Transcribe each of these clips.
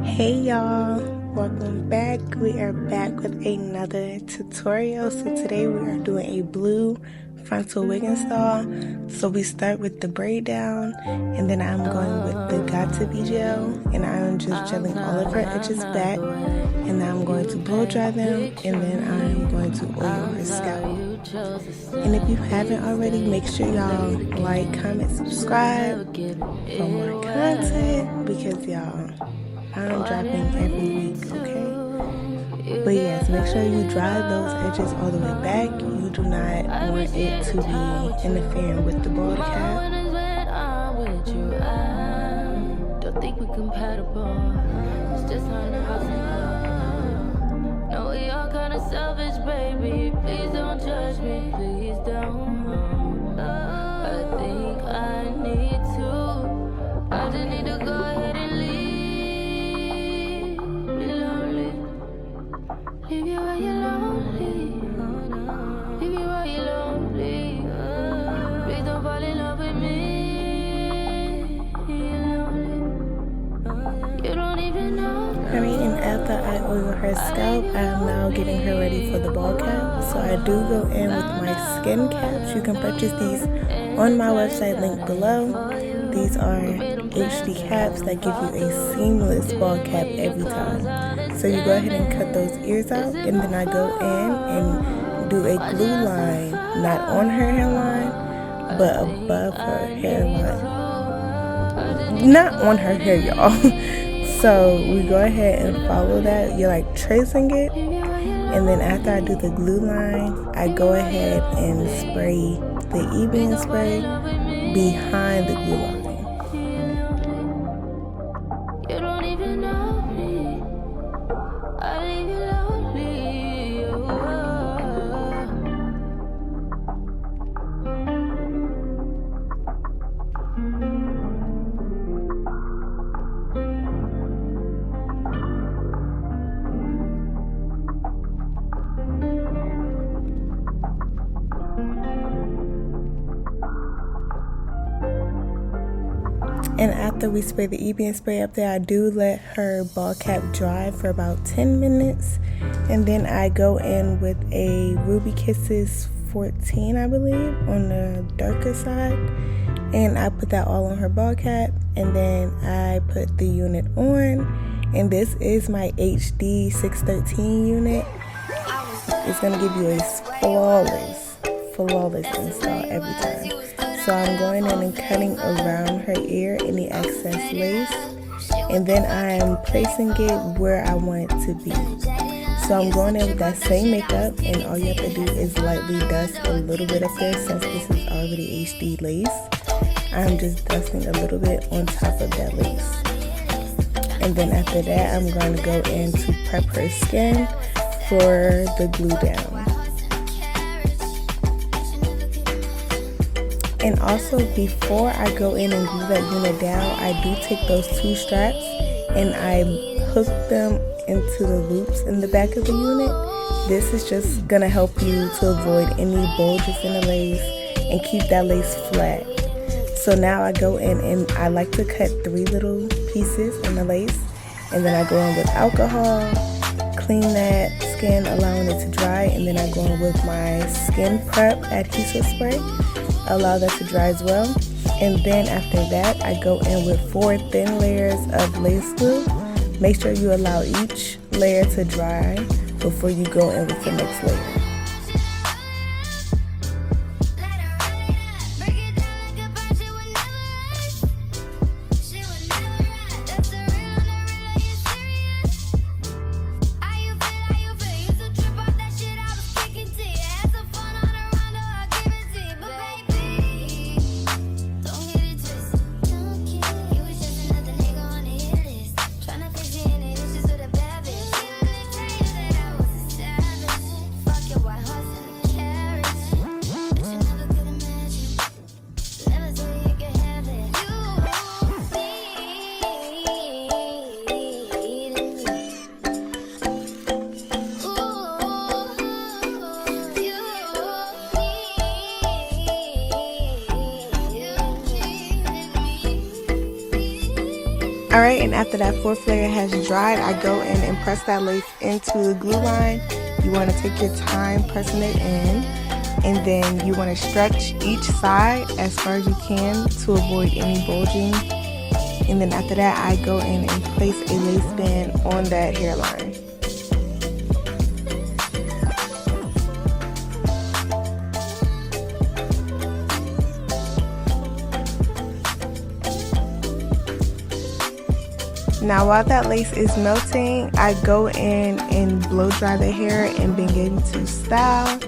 Hey y'all, welcome back. We are back with another tutorial. So today we are doing a blue frontal wig install. So we start with the braid down, and then I'm going with the got to be gel, and I'm just gelling all of her edges back, and then I'm going to blow dry them, and then I'm going to oil her scalp. And if you haven't already, make sure y'all like, comment, subscribe for more content, because y'all, I'm dropping every week, okay? But yes, make sure you dry those edges all the way back. You do not want it to be interfering with the bald cap. Don't think we're compatible. It's just not the house. No, we all kind of selfish, baby. Please don't judge me. Please don't. I think I need to. I just need to go ahead and leave. Leave you where you're lonely. Leave you where you're lonely. Please don't fall in love with me. You're lonely. You don't even know. Alright, and after I oil her scalp, I am now getting her ready for the bald cap. So I do go in with my SKYN caps. You can purchase these on my website, link below. These are HD caps that give you a seamless bald cap every time. So you go ahead and cut those ears out, and then I go in and do a glue line, not on her hairline, but above her hairline. Not on her hair, y'all. So we go ahead and follow that. You're like tracing it, and then after I do the glue line, I go ahead and spray the e-beam spray behind the glue line. You don't even know me. I leave you lonely. And after we spray the e-beam spray up there, I do let her bald cap dry for about 10 minutes. And then I go in with a Ruby Kisses 14, I believe, on the darker side. And I put that all on her bald cap. And then I put the unit on. And this is my HD 613 unit. It's going to give you a flawless install every time. So I'm going in and cutting around her ear any excess lace, and then I'm placing it where I want it to be. So I'm going in with that same makeup, and all you have to do is lightly dust a little bit up there. Since this is already HD lace, I'm just dusting a little bit on top of that lace. And then after that, I'm going to go in to prep her skin for the glue down. And also, before I go in and glue that unit down, I do take those two straps and I hook them into the loops in the back of the unit. This is just gonna help you to avoid any bulges in the lace and keep that lace flat. So now I go in and I like to cut 3 little pieces in the lace, and then I go in with alcohol, clean that skin, allowing it to dry, and then I go in with my SKYN Prep adhesive spray. Allow that to dry as well. And then after that, I go in with 4 thin layers of lace glue. Make sure you allow each layer to dry before you go in with the next layer. Alright, and after that fourth layer has dried, I go in and press that lace into the glue line. You want to take your time pressing it in, and then you want to stretch each side as far as you can to avoid any bulging. And then after that, I go in and place a lace band on that hairline. Now while that lace is melting, I go in and blow dry the hair and begin to style.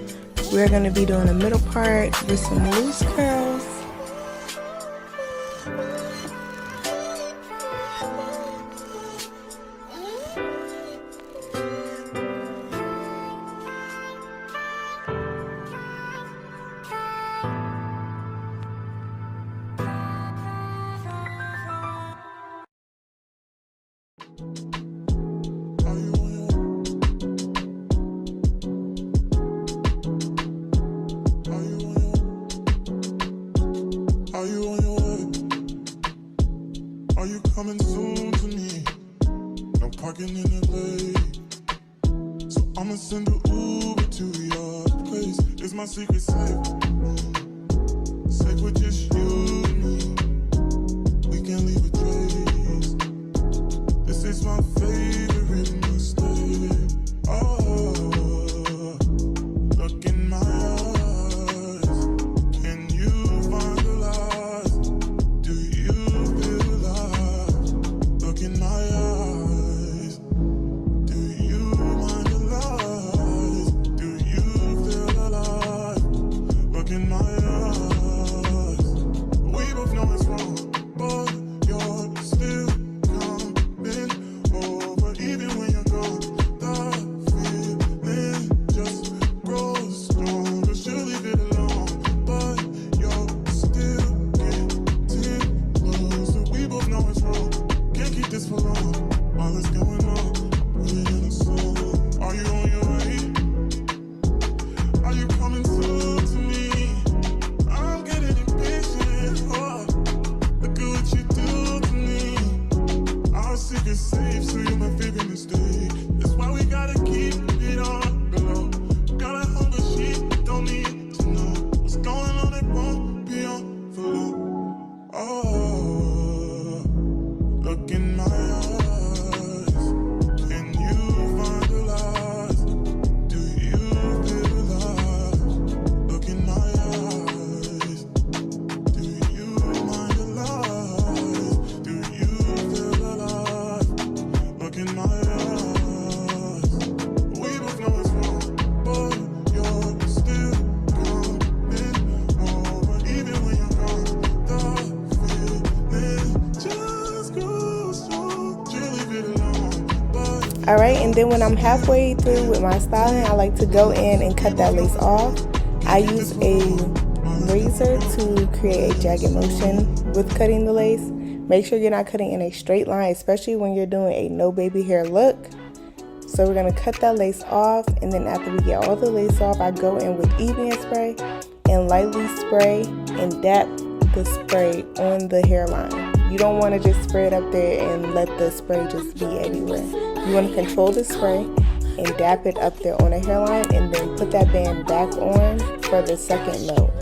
We're going to be doing the middle part with some loose curls. Are you on your way? Are you coming soon to me? No parking in LA, so I'ma send an Uber to your place. Is my secret safe? Safe with just you and me. We can't leave a trace. This is my favorite mistake. Oh, look in my eyes. Can you find the lies? Do you feel alive? Look in my eyes. Do you mind the lies? Do you feel alive? Look in my eyes. We both know it's wrong, but you're still coming over. Even when you're gone, the feeling just grows stronger. Should leave it alone, but you're still getting closer. We both know it's wrong, can't keep this for long. All that's going on, put it in a song. Are you on your way? Are you coming soon to me? I'm getting impatient. Oh, look at what you do to me. Our secret's safe, so you're my favorite mistake. That's why we gotta keep it on the low. Got a hunger she don't need to know. What's going on, it won't be on for long. Oh, look in my eyes. Can you find the lies? Do you feel alive? Look in my eyes. Do you mind the lies? Do you feel alive? Look in my eyes. We both know it's wrong, but you're still coming over. Even when you're gone, the feeling just grows strong. Just leave it alone, but Alright, and then when I'm halfway through with my styling, I like to go in and cut that lace off. I use a razor to create a jagged motion with cutting the lace. Make sure you're not cutting in a straight line, especially when you're doing a no baby hair look. So we're going to cut that lace off, and then after we get all the lace off, I go in with Evian spray and lightly spray and dap the spray on the hairline. You don't want to just spray it up there and let the spray just be everywhere. You want to control the spray and dap it up there on the hairline, and then put that band back on for the second load.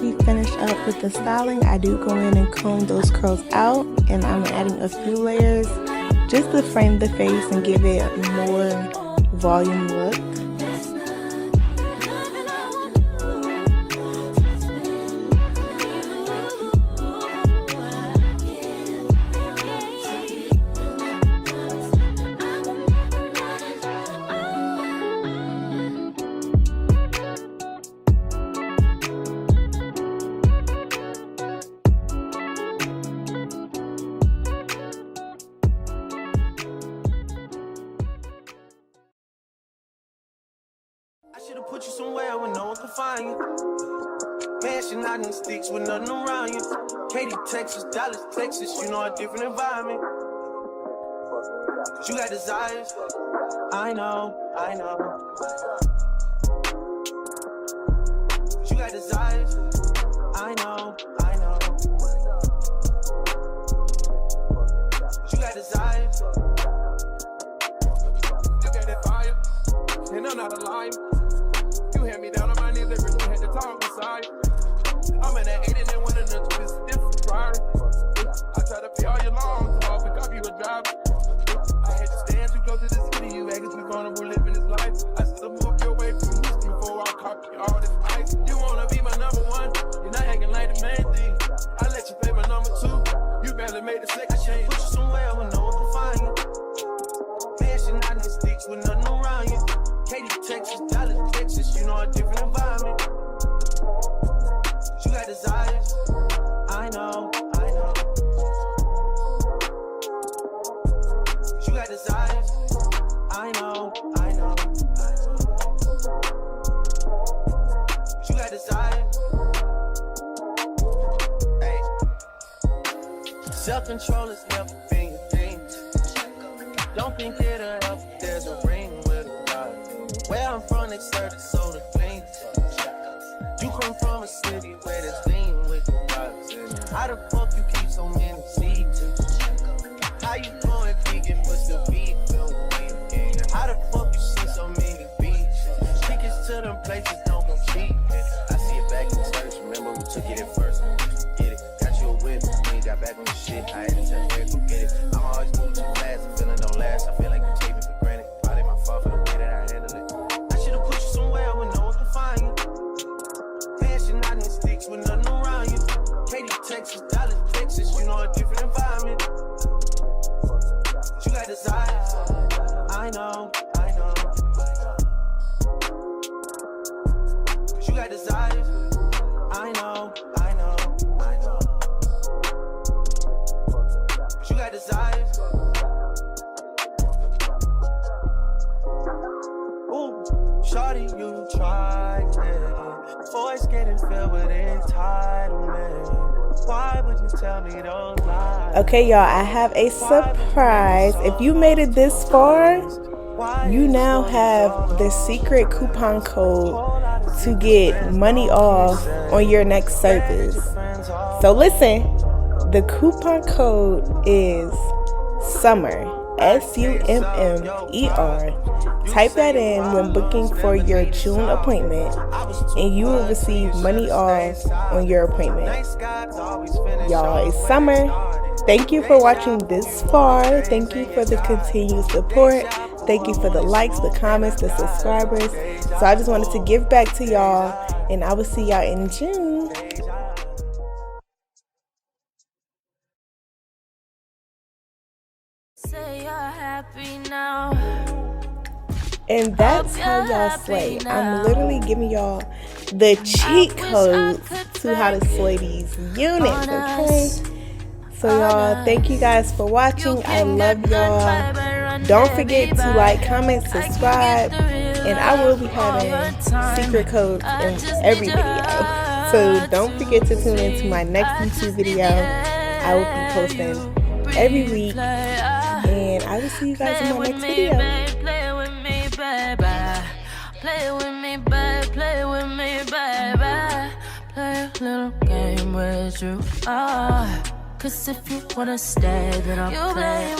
we finish up with the styling, I do go in and comb those curls out, and I'm adding a few layers just to frame the face and give it a more volume look. I should've put you somewhere where no one can find you. Mansion out in the sticks with nothing around you. Katy, Texas, Dallas, Texas, you know a different environment. You got desires, I know. You got desires, I know. You got desires. You got that fire, and I'm not a liar. You had me down on my knees, every time had to talk beside. I'm in that 80 and one of the twist, different priority. I try to pay all your loans, so I'll pick up you a driver. I had to stand too close to the city, you acting too vulnerable living this life. I still move your way from history before I copy all this ice. You wanna be my number one, you're not acting like the main thing. I let you play my number two, you barely made the second change. Put you somewhere where no one can find you. Mansion out in the sticks with nothing around you. Katy, Texas, Dallas, Texas, you know a different environment. You got desires, I know. You got desires, I know. You got desires. Hey. Self-control has never been your thing. Don't think it'll help if there's a ring with a dot. Where I'm from, they serve the soda clean. You come from a city where there's lean with the vibes. How the fuck you keep so many seeds? How you going vegan but still be vegan? How the fuck you see so many beaches? Tickets to them places don't compete. I see it back in church, remember we took it at first. Get it, got you a whip, we ain't got back on the shit. I had to tell Eric, go get it. I'm always moving too fast, the feeling don't last. I feel like you take me for granted. Probably my fault for the way that I handle it. I should've put you somewhere where no one can find you. Mansion out in the sticks with nothing around you. Katy, Texas, Dallas, Texas, you know a different environment. You got desires, I know. You got desires, I know. You got desires. Ooh, shawty, you tried it. Voice getting filled with entitlement. Why would you tell me those lies? Okay, y'all, I have a surprise. If you made it this far, you now have the secret coupon code to get money off on your next service. So listen, the coupon code is SUMMER, SUMMER. Type that in when booking for your June appointment, and you will receive money off on your appointment. Y'all, it's summer. Thank you for watching this far. Thank you for the continued support. Thank you for the likes, the comments, the subscribers. So I just wanted to give back to y'all, and I will see y'all in June. Say you're happy now. And that's how y'all slay. I'm literally giving y'all the cheat codes to how to slay these units, okay? So y'all, thank you guys for watching. I love y'all. Don't forget to like, comment, subscribe, and I will be having secret codes in every video. So don't forget to tune in to my next YouTube video. I will be posting every week, and I will see you guys in my next video. Play with me, baby. Play with me, baby. Play with me, baby. Play a little game with you. Cause if you wanna stay, then I'll play.